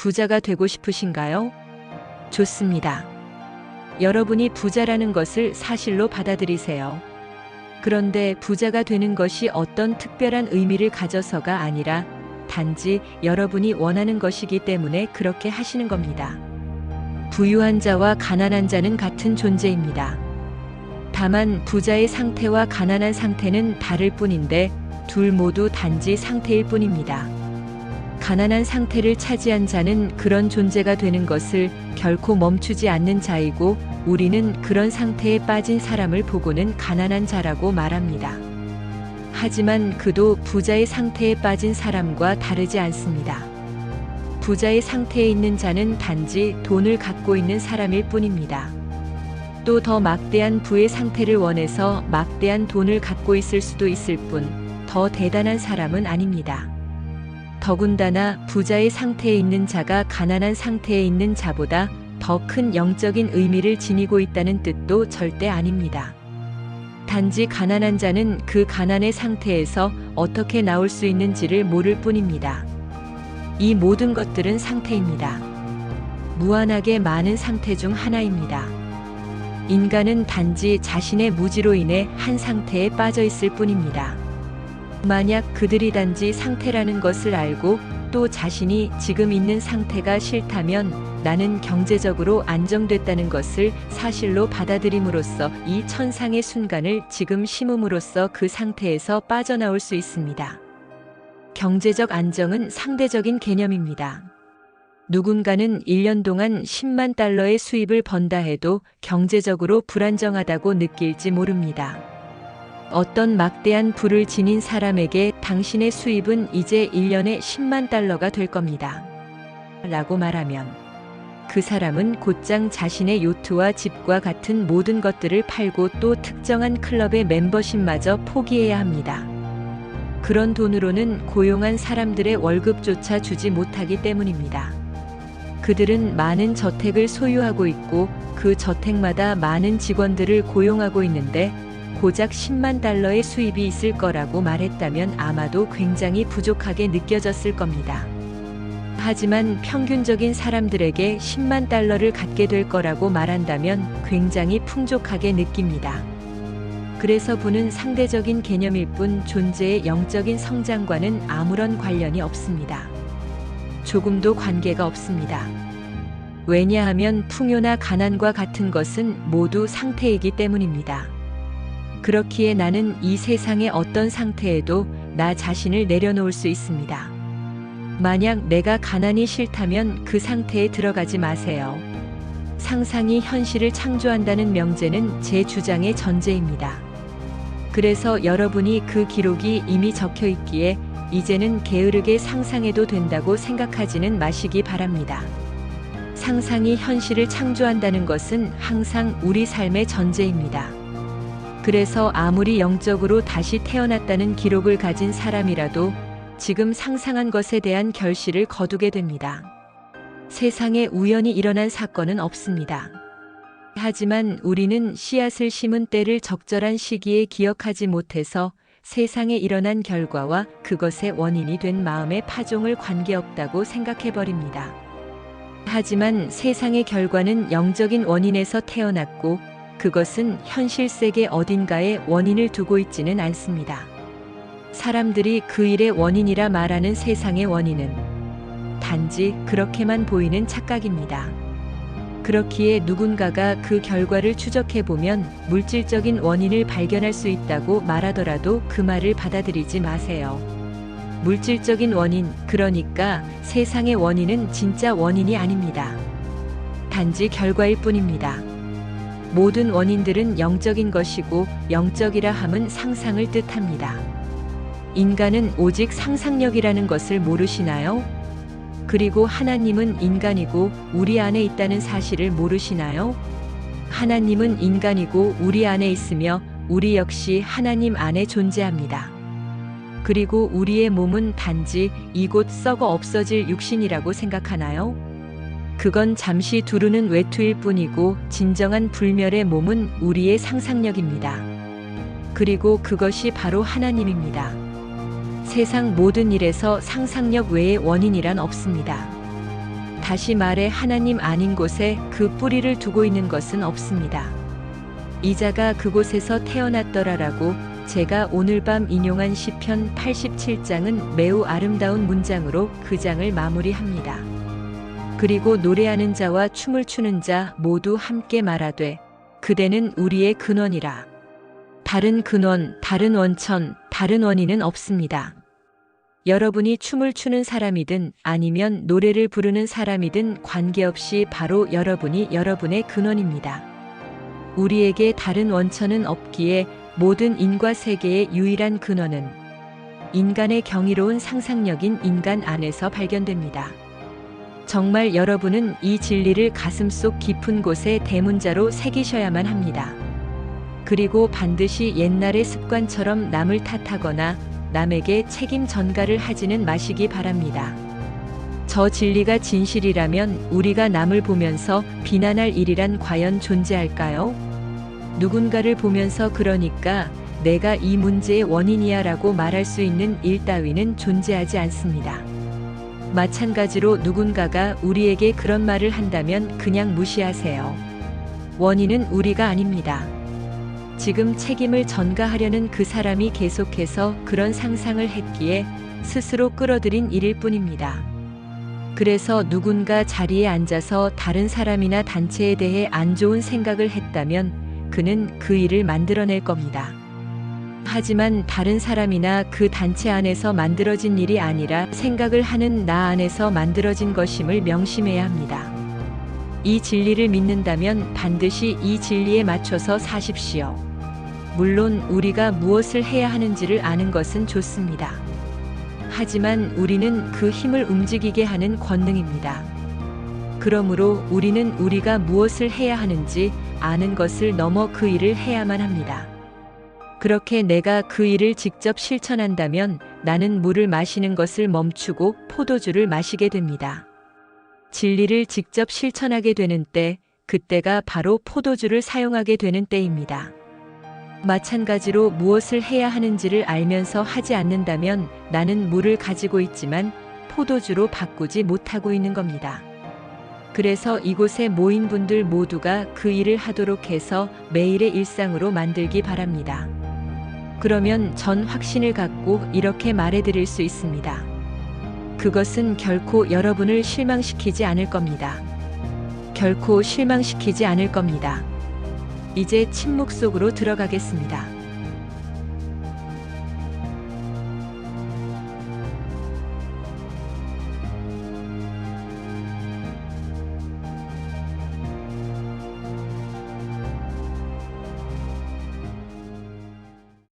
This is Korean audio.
부자가 되고 싶으신가요? 좋습니다. 여러분이 부자라는 것을 사실로 받아들이세요. 그런데 부자가 되는 것이 어떤 특별한 의미를 가져서가 아니라 단지 여러분이 원하는 것이기 때문에 그렇게 하시는 겁니다. 부유한 자와 가난한 자는 같은 존재입니다. 다만 부자의 상태와 가난한 상태는 다를 뿐인데 둘 모두 단지 상태일 뿐입니다. 가난한 상태를 차지한 자는 그런 존재가 되는 것을 결코 멈추지 않는 자이고 우리는 그런 상태에 빠진 사람을 보고는 가난한 자라고 말합니다. 하지만 그도 부자의 상태에 빠진 사람과 다르지 않습니다. 부자의 상태에 있는 자는 단지 돈을 갖고 있는 사람일 뿐입니다. 또 더 막대한 부의 상태를 원해서 막대한 돈을 갖고 있을 수도 있을 뿐 더 대단한 사람은 아닙니다. 더군다나 부자의 상태에 있는 자가 가난한 상태에 있는 자보다 더 큰 영적인 의미를 지니고 있다는 뜻도 절대 아닙니다. 단지 가난한 자는 그 가난의 상태에서 어떻게 나올 수 있는지를 모를 뿐입니다. 이 모든 것들은 상태입니다. 무한하게 많은 상태 중 하나입니다. 인간은 단지 자신의 무지로 인해 한 상태에 빠져 있을 뿐입니다. 만약 그들이 단지 상태라는 것을 알고 또 자신이 지금 있는 상태가 싫다면 나는 경제적으로 안정됐다는 것을 사실로 받아들임으로써 이 천상의 순간을 지금 심음으로써 그 상태에서 빠져나올 수 있습니다. 경제적 안정은 상대적인 개념입니다. 누군가는 1년 동안 10만 달러의 수입을 번다 해도 경제적으로 불안정하다고 느낄지 모릅니다. 어떤 막대한 부를 지닌 사람에게 당신의 수입은 이제 1년에 10만 달러가 될 겁니다. 라고 말하면 그 사람은 곧장 자신의 요트와 집과 같은 모든 것들을 팔고 또 특정한 클럽의 멤버십마저 포기해야 합니다. 그런 돈으로는 고용한 사람들의 월급조차 주지 못하기 때문입니다. 그들은 많은 저택을 소유하고 있고 그 저택마다 많은 직원들을 고용하고 있는데 고작 10만 달러의 수입이 있을 거라고 말했다면 아마도 굉장히 부족하게 느껴졌을 겁니다. 하지만 평균적인 사람들에게 10만 달러를 갖게 될 거라고 말한다면 굉장히 풍족하게 느낍니다. 그래서 부는 상대적인 개념일 뿐 존재의 영적인 성장과는 아무런 관련이 없습니다. 조금도 관계가 없습니다. 왜냐하면 풍요나 가난과 같은 것은 모두 상태이기 때문입니다. 그렇기에 나는 이 세상의 어떤 상태에도 나 자신을 내려놓을 수 있습니다. 만약 내가 가난이 싫다면 그 상태에 들어가지 마세요. 상상이 현실을 창조한다는 명제는 제 주장의 전제입니다. 그래서 여러분이 그 기록이 이미 적혀 있기에 이제는 게으르게 상상해도 된다고 생각하지는 마시기 바랍니다. 상상이 현실을 창조한다는 것은 항상 우리 삶의 전제입니다. 그래서 아무리 영적으로 다시 태어났다는 기록을 가진 사람이라도 지금 상상한 것에 대한 결실을 거두게 됩니다. 세상에 우연히 일어난 사건은 없습니다. 하지만 우리는 씨앗을 심은 때를 적절한 시기에 기억하지 못해서 세상에 일어난 결과와 그것의 원인이 된 마음의 파종을 관계없다고 생각해버립니다. 하지만 세상의 결과는 영적인 원인에서 태어났고 그것은 현실 세계 어딘가에 원인을 두고 있지는 않습니다. 사람들이 그 일의 원인이라 말하는 세상의 원인은 단지 그렇게만 보이는 착각입니다. 그렇기에 누군가가 그 결과를 추적해보면 물질적인 원인을 발견할 수 있다고 말하더라도 그 말을 받아들이지 마세요. 물질적인 원인, 그러니까 세상의 원인은 진짜 원인이 아닙니다. 단지 결과일 뿐입니다. 모든 원인들은 영적인 것이고 영적이라 함은 상상을 뜻합니다. 인간은 오직 상상력이라는 것을 모르시나요? 그리고 하나님은 인간이고 우리 안에 있다는 사실을 모르시나요? 하나님은 인간이고 우리 안에 있으며 우리 역시 하나님 안에 존재합니다. 그리고 우리의 몸은 단지 이곳 썩어 없어질 육신이라고 생각하나요? 그건 잠시 두르는 외투일 뿐이고 진정한 불멸의 몸은 우리의 상상력입니다. 그리고 그것이 바로 하나님입니다. 세상 모든 일에서 상상력 외의 원인이란 없습니다. 다시 말해 하나님 아닌 곳에 그 뿌리를 두고 있는 것은 없습니다. 이자가 그곳에서 태어났더라라고 제가 오늘 밤 인용한 시편 87장은 매우 아름다운 문장으로 그 장을 마무리합니다. 그리고 노래하는 자와 춤을 추는 자 모두 함께 말하되 그대는 우리의 근원이라. 다른 근원, 다른 원천, 다른 원인은 없습니다. 여러분이 춤을 추는 사람이든 아니면 노래를 부르는 사람이든 관계없이 바로 여러분이 여러분의 근원입니다. 우리에게 다른 원천은 없기에 모든 인과 세계의 유일한 근원은 인간의 경이로운 상상력인 인간 안에서 발견됩니다. 정말 여러분은 이 진리를 가슴속 깊은 곳에 대문자로 새기셔야만 합니다. 그리고 반드시 옛날의 습관처럼 남을 탓하거나 남에게 책임 전가를 하지는 마시기 바랍니다. 저 진리가 진실이라면 우리가 남을 보면서 비난할 일이란 과연 존재할까요? 누군가를 보면서 그러니까 내가 이 문제의 원인이야 라고 말할 수 있는 일 따위는 존재하지 않습니다. 마찬가지로 누군가가 우리에게 그런 말을 한다면 그냥 무시하세요. 원인은 우리가 아닙니다. 지금 책임을 전가하려는 그 사람이 계속해서 그런 상상을 했기에 스스로 끌어들인 일일 뿐입니다. 그래서 누군가 자리에 앉아서 다른 사람이나 단체에 대해 안 좋은 생각을 했다면 그는 그 일을 만들어낼 겁니다. 하지만 다른 사람이나 그 단체 안에서 만들어진 일이 아니라 생각을 하는 나 안에서 만들어진 것임을 명심해야 합니다. 이 진리를 믿는다면 반드시 이 진리에 맞춰서 사십시오. 물론 우리가 무엇을 해야 하는지를 아는 것은 좋습니다. 하지만 우리는 그 힘을 움직이게 하는 권능입니다. 그러므로 우리는 우리가 무엇을 해야 하는지 아는 것을 넘어 그 일을 해야만 합니다. 그렇게 내가 그 일을 직접 실천한다면 나는 물을 마시는 것을 멈추고 포도주를 마시게 됩니다. 진리를 직접 실천하게 되는 때, 그때가 바로 포도주를 사용하게 되는 때입니다. 마찬가지로 무엇을 해야 하는지를 알면서 하지 않는다면 나는 물을 가지고 있지만 포도주로 바꾸지 못하고 있는 겁니다. 그래서 이곳에 모인 분들 모두가 그 일을 하도록 해서 매일의 일상으로 만들기 바랍니다. 그러면 전 확신을 갖고 이렇게 말해드릴 수 있습니다. 그것은 결코 여러분을 실망시키지 않을 겁니다. 결코 실망시키지 않을 겁니다. 이제 침묵 속으로 들어가겠습니다.